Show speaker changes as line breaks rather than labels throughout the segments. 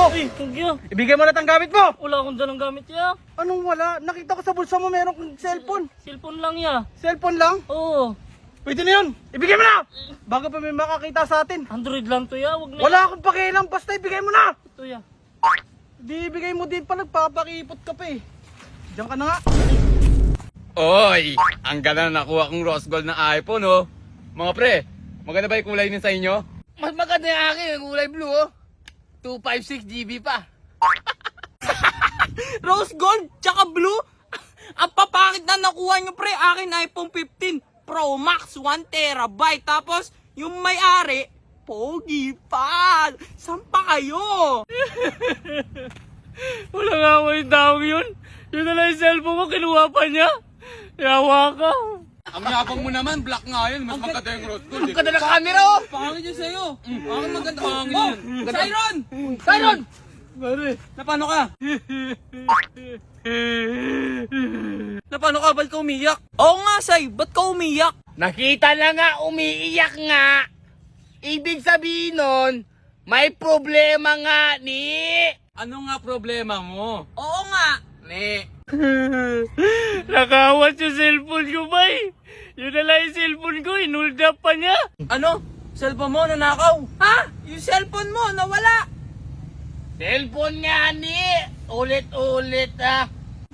ko.
Ay, thank you.
Ibigay mo na ang gamit mo.
Wala akong dalang gamit ya.
Anong wala? Nakita ko sa bulsa mo meron kang cellphone.
Cellphone lang ya.
Cellphone lang?
Oo.
Pwede na yun. Ibigay mo na. Bago pa may makakita sa atin.
Android lang to ya. Wag na.
Wala akong pakialam. Basta ibigay mo na.
Ito ya.
Di ibigay mo din pa. Nagpapakipot ka pa eh. Diyan ka na nga.
Oy! Ang ganda na nakuha kong rose gold na iPhone, oh. Mga pre, maganda ba yung kulay niya sa inyo?
Mas maganda yung akin, yung kulay blue, oh. 256 GB pa.
Rose gold, tsaka blue. Ang papangit na nakuha nyo pre. Akin iPhone 15 Pro Max 1 terabyte. Tapos yung may-ari, pogi pa. Saan pa kayo? Wala nga ako yung tawag yun. Yun na lang yung cellphone ko, kinuha pa niya. Yawa ka.
Ang yapang mo naman, black nga yun. Mas maganda yung rose gold,
Ang ganda ng camera, oh. Pangit yun sa'yo. Akin maganda.
Pangit
Oh,
yun.
Siron! Siron!
Pare.
Na paano ka? Na paano ka? Ba't ka umiyak?
Oo nga, Say. Ba't ka umiyak?
Nakita na nga, umiiyak nga. Ibig sabihin nun, may problema nga, ni.
Ano nga problema mo?
Oo nga, ni.
Nakawat yung cellphone ko, bay. Yun na lang yung cellphone ko. Inuld up pa niya.
Ano? Cellphone mo nanakaw? Ha? Yung cellphone mo nawala? Cellphone nga, ni. Ulit-ulit, ah.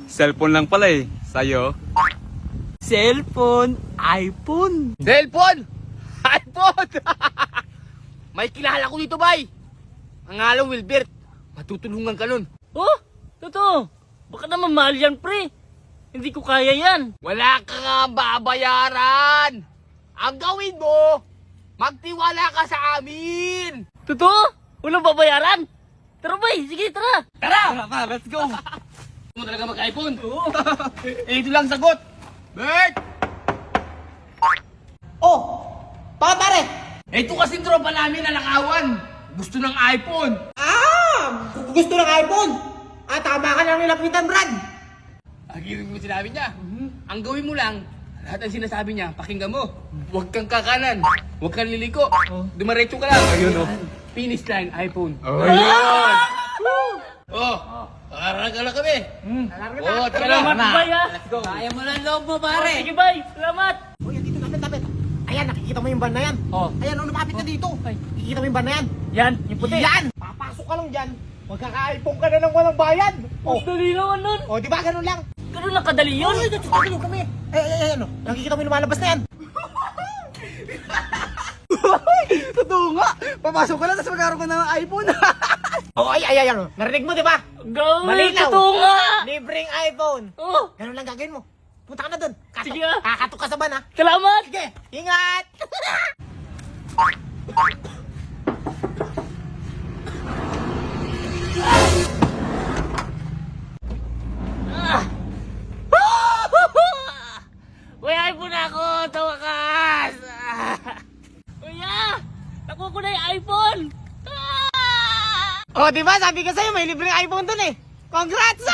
Cellphone lang pala eh. Sa'yo?
Cellphone, iPhone.
Cellphone! iPhone! May kilala ko dito, bay. Ang ngalang Wilbert. Matutulungan ka nun.
Oh, totoo. Baka naman mahal yan, pre. Hindi ko kaya yan.
Wala ka nga babayaran. Ang gawin mo, magtiwala ka sa amin.
Totoo? Walang babayaran? Tara, bay. Sige, tara.
Tara! Let's go! Mo talaga mag-iPhone? Oo. Ito lang sagot. Bert!
Oh! Bakit pare?
Ito kasi tropa namin na nakawan. Gusto ng iPhone.
Gusto ng iPhone? Tama ka lang nilapitan, Brad.
Agirin mo sinabi niya. Ang gawin mo lang, lahat ng sinasabi niya, pakinggan mo. Huwag kang kakanan. Huwag kang liliko. Dumaretso ka lang. Ayun, oh. Finish line, iPhone.
Oh, yun!
Oh, kararaga lang kami. Oh, tara
Salamat,
na.
bay, ha.
Let's go.
Kaya mo lang loob mo, pare. Sige, bay. Salamat.
Uy, dito lapit. Ayan, nakikita mo yung van na yan.
Oh.
Ayan, lumapit na dito.
Ay.
Nakikita mo yung van na yan.
Yan, yung puti.
Yan! Papasok ka lang dyan. Magkaka-iPhone ka na ng walang bayad.
Oh, dali naman nun.
Oh, di ba ganun lang?
Ganun lang kadali yun.
Uy, tutulog kami. Ano? Nakikita mo yung lumalabas na yan. Totoo nga. Papasok ka lang, tapos magkaroon ka ng iPhone. Oh, ay. Narinig mo, di ba?
Gawin.
Malinaw.
Totoo nga.
Libreng iPhone.
Oh,
Ganun lang gagawin mo. Punta ka na dun.
Sige, ah.
Kakatok ka sa van, ha?
salamat.
Sige, ingat!
Uy, iPhone ako. Tawakas. Kuya, nakuha ko na yung iPhone.
Oh, di ba? Sabi ko sa'yo, may libreng iPhone dun eh. Congrats!